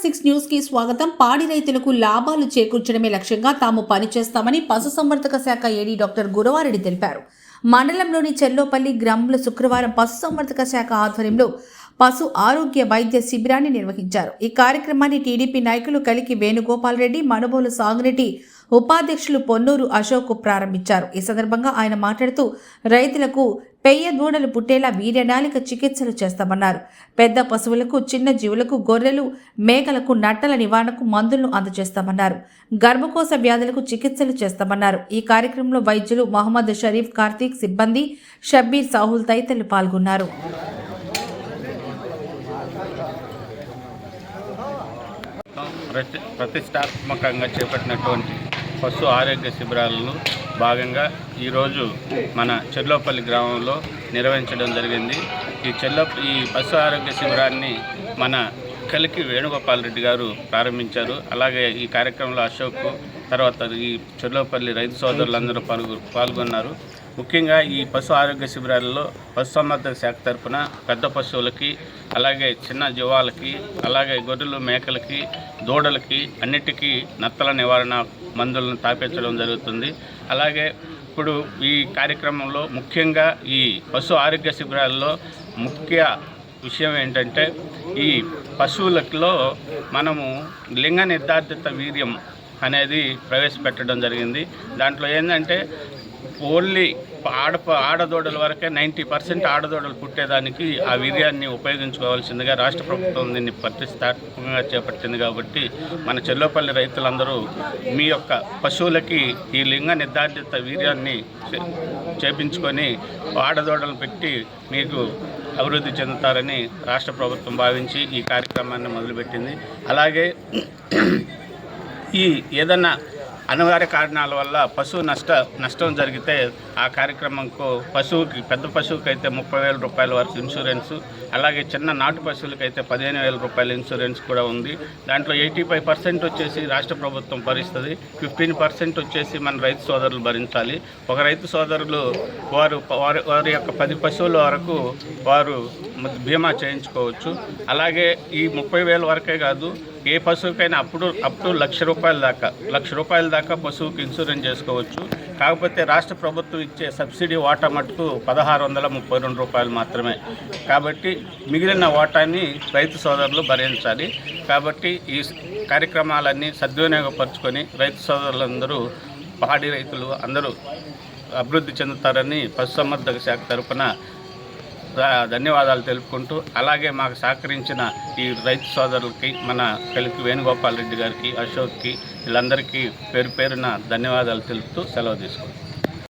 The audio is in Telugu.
6 న్యూస్ కి స్వాగతం. పాడి రైతులకు లాభాలు చేకూర్చడమే లక్ష్యంగా తాము పనిచేస్తామని పశుసంవర్ధక శాఖ ఏడీ డాక్టర్ గురవారెడ్డి తెలిపారు. మండలంలోని చెల్లోపల్లి గ్రామంలో శుక్రవారం పశుసంవర్ధక శాఖ ఆధ్వర్యంలో పశు ఆరోగ్య వైద్య శిబిరాన్ని నిర్వహించారు. ఈ కార్యక్రమాన్ని టీడీపీ నాయకులు కలికి వేణుగోపాల్ రెడ్డి, మనుబోలు సాగురెడ్డి ఉపాధ్యక్షులు పొన్నూరు అశోక్ ప్రారంభించారు. ఈ సందర్భంగా ఆయన మాట్లాడుతూ రైతులకు పెయ్య దూడలు పుట్టేలా వీర్యనాళిక చికిత్సలు చేస్తామన్నారు. పెద్ద పశువులకు, చిన్న జీవులకు, గొర్రెలు, మేకలకు నట్టల నివారణకు మందులను అందజేస్తామన్నారు. గర్భకోశ వ్యాధులకు చికిత్సలు చేస్తామన్నారు. ఈ కార్యక్రమంలో వైద్యులు మహమ్మద్ షరీఫ్, కార్తీక్, సిబ్బంది షబ్బీర్, సాహుల్ తదితరులు పాల్గొన్నారు. ప్రతిష్టాత్మకంగా చేపట్టినటువంటి పశు ఆరోగ్య శిబిరాలను భాగంగా ఈరోజు మన చెర్లోపల్లి గ్రామంలో నిర్వహించడం జరిగింది. ఈ పశు ఆరోగ్య శిబిరాన్ని మన కలికి వేణుగోపాల్ రెడ్డి గారు ప్రారంభించారు. అలాగే ఈ కార్యక్రమంలో అశోక్, తర్వాత ఈ చెర్లోపల్లి రైతు సోదరులందరూ పాల్గొన్నారు. ముఖ్యంగా ఈ పశు ఆరోగ్య శిబిరాలలో పశుసంవర్ధక శాఖ తరఫున పెద్ద పశువులకి, అలాగే చిన్న జీవాలకి, అలాగే గొర్రెలు, మేకలకి, దూడలకి అన్నిటికీ నత్తల నివారణ మందులను తాపించడం జరుగుతుంది. అలాగే ఇప్పుడు ఈ కార్యక్రమంలో ముఖ్యంగా ఈ పశు ఆరోగ్య శిబిరాల్లో ముఖ్య విషయం ఏంటంటే, ఈ పశువులలో మనము లింగ నిర్ధారిత వీర్యం అనేది ప్రవేశపెట్టడం జరిగింది. దాంట్లో ఏంటంటే ఓన్లీ ఆడదూడల వరకే 90% ఆడదూడలు పుట్టేదానికి ఆ వీర్యాన్ని ఉపయోగించుకోవాల్సిందిగా రాష్ట్ర ప్రభుత్వం దీన్ని ప్రతిష్టాత్మకంగా చేపట్టింది. కాబట్టి మన చెల్లోపల్లి రైతులందరూ మీ యొక్క పశువులకి ఈ లింగ నిర్ధారిత వీర్యాన్ని చేపించుకొని ఆడదూడలు పెట్టి మీకు అభివృద్ధి చెందుతారని రాష్ట్ర ప్రభుత్వం భావించి ఈ కార్యక్రమాన్ని మొదలుపెట్టింది. అలాగే ఏదన్నా అనివార్య కారణాల వల్ల పశువు నష్టం జరిగితే ఆ కార్యక్రమంకు పెద్ద పశువుకి అయితే 30,000 రూపాయల వరకు ఇన్సూరెన్సు, అలాగే చిన్న నాటు పశువులకైతే 15,000 రూపాయల ఇన్సూరెన్స్ కూడా ఉంది. దాంట్లో 85% వచ్చేసి రాష్ట్ర ప్రభుత్వం భరిస్తుంది, 15% వచ్చేసి మన రైతు సోదరులు భరించాలి. ఒక రైతు సోదరులు వారి యొక్క 10 పశువుల వరకు వారు బీమా చేయించుకోవచ్చు. అలాగే ఈ 30,000 వరకే కాదు, ఏ పశువుకైనా అప్ టు ₹1,00,000 దాకా పశువుకి ఇన్సూరెన్స్ చేసుకోవచ్చు. కాకపోతే రాష్ట్ర ప్రభుత్వం ఇచ్చే సబ్సిడీ వాటా మటుకు ₹1,632 మాత్రమే. కాబట్టి మిగిలిన వాటాన్ని రైతు సోదరులు భరించాలి. కాబట్టి ఈ కార్యక్రమాలన్నీ సద్వినియోగపరుచుకొని రైతు సోదరులందరూ, పాడి రైతులు అందరూ అభివృద్ధి చెందుతారని పశుసంవర్ధక శాఖ తరఫున ధన్యవాదాలు తెలుపుకుంటూ, అలాగే మాకు సహకరించిన ఈ రైతు సోదరులకి, మన కలికి వేణుగోపాల్ రెడ్డి గారికి, అశోక్కి, వీళ్ళందరికీ పేరు పేరున ధన్యవాదాలు తెలుపుతూ సెలవు తీసుకుంటాం.